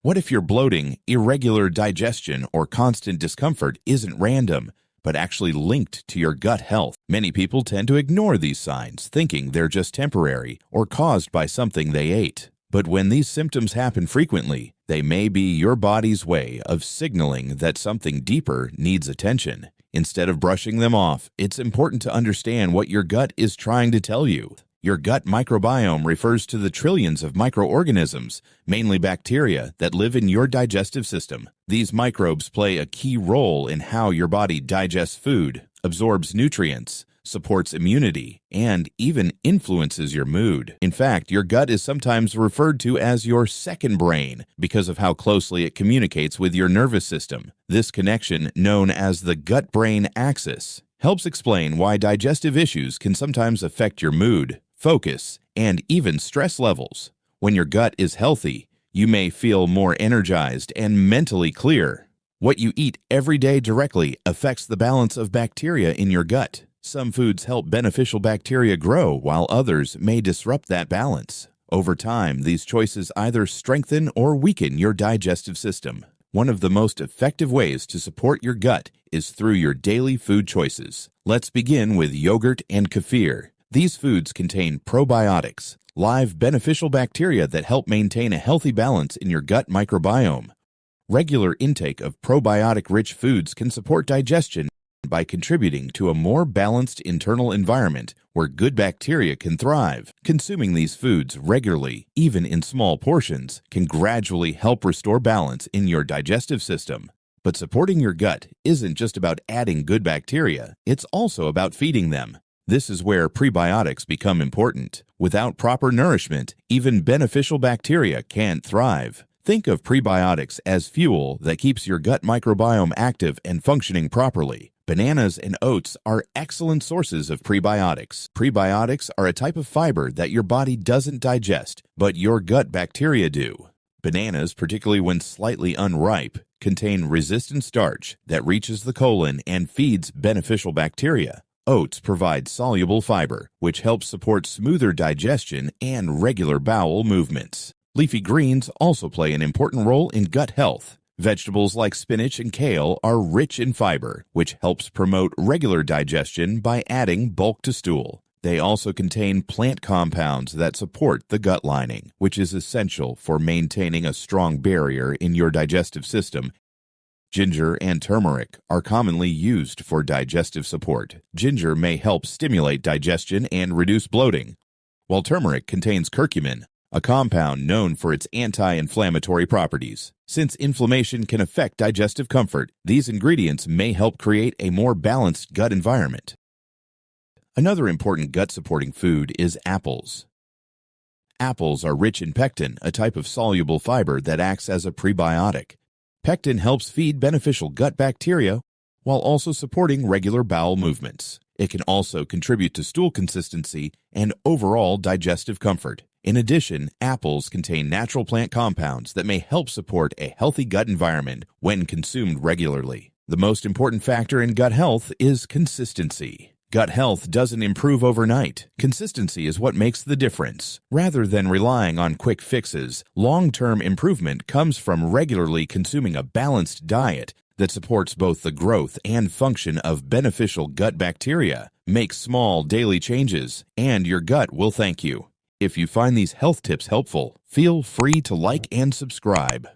What if your bloating, irregular digestion, or constant discomfort isn't random, but actually linked to your gut health? Many people tend to ignore these signs, thinking they're just temporary or caused by something they ate. But when these symptoms happen frequently, they may be your body's way of signaling that something deeper needs attention. Instead of brushing them off, it's important to understand what your gut is trying to tell you. Your gut microbiome refers to the trillions of microorganisms, mainly bacteria, that live in your digestive system. These microbes play a key role in how your body digests food, absorbs nutrients, supports immunity, and even influences your mood. In fact, your gut is sometimes referred to as your second brain because of how closely it communicates with your nervous system. This connection, known as the gut-brain axis, helps explain why digestive issues can sometimes affect your mood, focus, and even stress levels. When your gut is healthy, you may feel more energized and mentally clear. What you eat every day directly affects the balance of bacteria in your gut. Some foods help beneficial bacteria grow, while others may disrupt that balance. Over time, these choices either strengthen or weaken your digestive system. One of the most effective ways to support your gut is through your daily food choices. Let's begin with yogurt and kefir. These foods contain probiotics, live beneficial bacteria that help maintain a healthy balance in your gut microbiome. Regular intake of probiotic-rich foods can support digestion by contributing to a more balanced internal environment where good bacteria can thrive. Consuming these foods regularly, even in small portions, can gradually help restore balance in your digestive system. But supporting your gut isn't just about adding good bacteria, it's also about feeding them. This is where prebiotics become important. Without proper nourishment, even beneficial bacteria can't thrive. Think of prebiotics as fuel that keeps your gut microbiome active and functioning properly. Bananas and oats are excellent sources of prebiotics. Prebiotics are a type of fiber that your body doesn't digest, but your gut bacteria do. Bananas, particularly when slightly unripe, contain resistant starch that reaches the colon and feeds beneficial bacteria. Oats provide soluble fiber, which helps support smoother digestion and regular bowel movements. Leafy greens also play an important role in gut health. Vegetables like spinach and kale are rich in fiber, which helps promote regular digestion by adding bulk to stool. They also contain plant compounds that support the gut lining, which is essential for maintaining a strong barrier in your digestive system. Ginger and turmeric are commonly used for digestive support. Ginger may help stimulate digestion and reduce bloating, while turmeric contains curcumin, a compound known for its anti-inflammatory properties. Since inflammation can affect digestive comfort, these ingredients may help create a more balanced gut environment. Another important gut-supporting food is apples. Apples are rich in pectin, a type of soluble fiber that acts as a prebiotic. Pectin helps feed beneficial gut bacteria while also supporting regular bowel movements. It can also contribute to stool consistency and overall digestive comfort. In addition, apples contain natural plant compounds that may help support a healthy gut environment when consumed regularly. The most important factor in gut health is consistency. Gut health doesn't improve overnight. Consistency is what makes the difference. Rather than relying on quick fixes, long-term improvement comes from regularly consuming a balanced diet that supports both the growth and function of beneficial gut bacteria. Make small daily changes, and your gut will thank you. If you find these health tips helpful, feel free to like and subscribe.